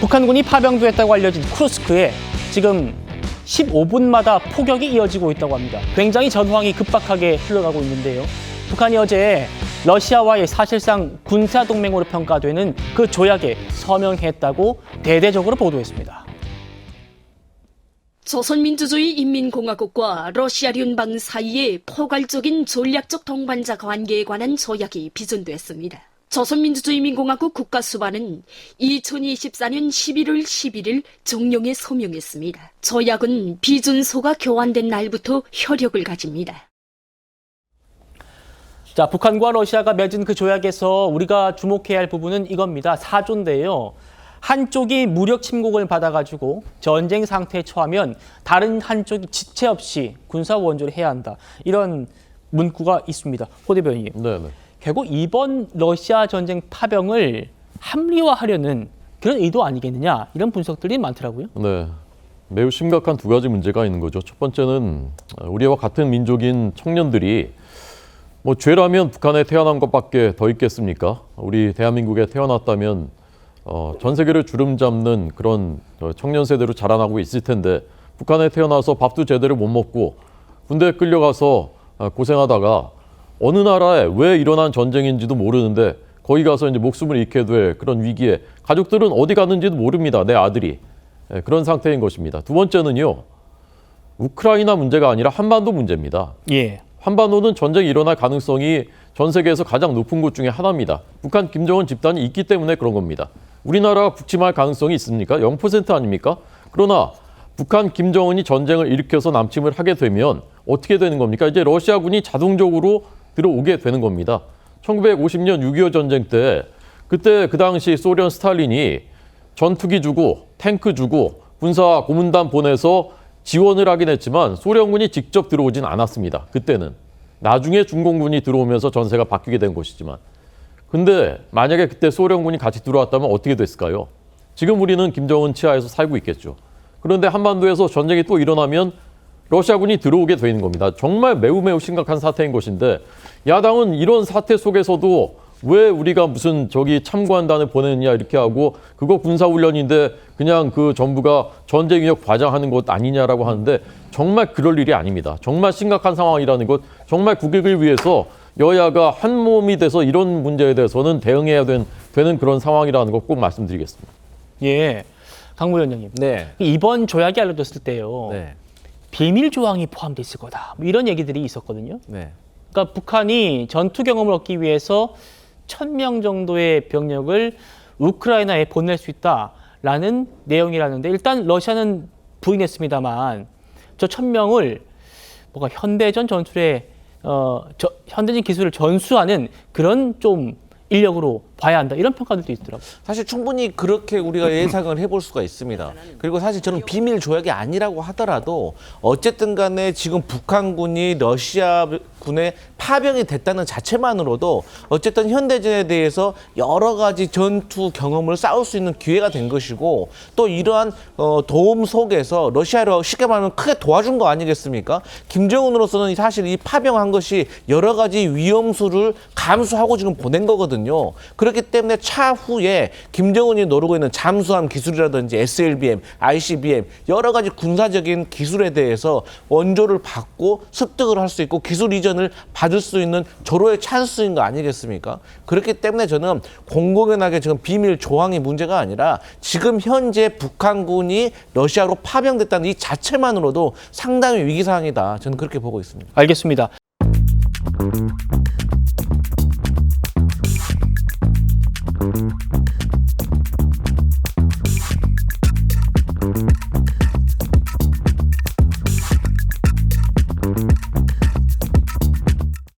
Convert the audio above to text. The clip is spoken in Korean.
북한군이 파병됐다고 알려진 쿠르스크에 지금 15분마다 포격이 이어지고 있다고 합니다. 굉장히 전황이 급박하게 흘러가고 있는데요. 북한이 어제 러시아와의 사실상 군사동맹으로 평가되는 그 조약에 서명했다고 대대적으로 보도했습니다. 조선민주주의 인민공화국과 러시아聯邦 사이의 포괄적인 전략적 동반자 관계에 관한 조약이 비준됐습니다. 조선민주주의인민공화국 국가수반은 2024년 11월 11일 정령에 서명했습니다. 조약은 비준서가 교환된 날부터 효력을 가집니다. 자, 북한과 러시아가 맺은 그 조약에서 우리가 주목해야 할 부분은 이겁니다. 4조인데요. 한쪽이 무력 침공을 받아가지고 전쟁 상태에 처하면 다른 한쪽이 지체 없이 군사 원조를 해야 한다. 이런 문구가 있습니다. 호 대변인님. 네네. 결국 이번 러시아 전쟁 파병을 합리화하려는 그런 의도 아니겠느냐. 이런 분석들이 많더라고요. 네. 매우 심각한 두 가지 문제가 있는 거죠. 첫 번째는 우리와 같은 민족인 청년들이 죄라면 북한에 태어난 것밖에 더 있겠습니까? 우리 대한민국에 태어났다면 전 세계를 주름 잡는 그런 청년 세대로 자라나고 있을 텐데 북한에 태어나서 밥도 제대로 못 먹고 군대에 끌려가서 고생하다가 어느 나라에 왜 일어난 전쟁인지도 모르는데 거기 가서 이제 목숨을 잃게 될 그런 위기에 가족들은 어디 갔는지도 모릅니다. 내 아들이. 그런 상태인 것입니다. 두 번째는요. 우크라이나 문제가 아니라 한반도 문제입니다. 예. 한반도는 전쟁이 일어날 가능성이 전 세계에서 가장 높은 곳 중에 하나입니다. 북한 김정은 집단이 있기 때문에 그런 겁니다. 우리나라가 북침할 가능성이 있습니까? 0% 아닙니까? 그러나 북한 김정은이 전쟁을 일으켜서 남침을 하게 되면 어떻게 되는 겁니까? 이제 러시아군이 자동적으로 들어오게 되는 겁니다. 1950년 6.25 전쟁 때 그때 그 당시 소련 스탈린이 전투기 주고 탱크 주고 군사 고문단 보내서 지원을 하긴 했지만 소련군이 직접 들어오진 않았습니다. 그때는. 나중에 중공군이 들어오면서 전세가 바뀌게 된 것이지만. 근데 만약에 그때 소련군이 같이 들어왔다면 어떻게 됐을까요? 지금 우리는 김정은 치하에서 살고 있겠죠. 그런데 한반도에서 전쟁이 또 일어나면 러시아군이 들어오게 되는 겁니다. 정말 매우 심각한 사태인 것인데 야당은 이런 사태 속에서도 왜 우리가 무슨 참관단을 보내느냐 이렇게 하고 그거 군사훈련인데 그냥 그 정부가 전쟁 위협 과장하는 것 아니냐라고 하는데 정말 그럴 일이 아닙니다. 정말 심각한 상황이라는 것, 정말 국익을 위해서 여야가 한 몸이 돼서 이런 문제에 대해서는 대응해야 되는 그런 상황이라는 것 꼭 말씀드리겠습니다. 예. 강무 위원장님. 네. 이번 조약이 알려졌을 때요. 네. 비밀 조항이 포함되어 있을 거다. 이런 얘기들이 있었거든요. 네. 그러니까 북한이 전투 경험을 얻기 위해서 1,000명 정도의 병력을 우크라이나에 보낼 수 있다라는 내용이라는데 일단 러시아는 부인했습니다만 저 1,000명을 뭔가 현대전 전술에 현대전 기술을 전수하는 그런 좀 인력으로 봐야 한다 이런 평가들도 있더라고요. 사실 충분히 그렇게 우리가 예상을 해볼 수가 있습니다. 그리고 사실 저는 비밀 조약이 아니라고 하더라도 어쨌든 간에 지금 북한군이 러시아군에 파병이 됐다는 자체만으로도 어쨌든 현대전에 대해서 여러 가지 전투 경험을 쌓을 수 있는 기회가 된 것이고 또 이러한 도움 속에서 러시아를 쉽게 말하면 크게 도와준 거 아니겠습니까? 김정은으로서는 사실 이 파병한 것이 여러 가지 위험수를 감수하고 지금 보낸 거거든요. 그렇기 때문에 차후에 김정은이 노리고 있는 잠수함 기술이라든지 SLBM, ICBM 여러 가지 군사적인 기술에 대해서 원조를 받고 습득을 할 수 있고 기술 이전을 받을 수 있는 절호의 찬스인 거 아니겠습니까? 그렇기 때문에 저는 공공연하게 지금 비밀 조항이 문제가 아니라 지금 현재 북한군이 러시아로 파병됐다는 이 자체만으로도 상당히 위기 상황이다. 저는 그렇게 보고 있습니다. 알겠습니다.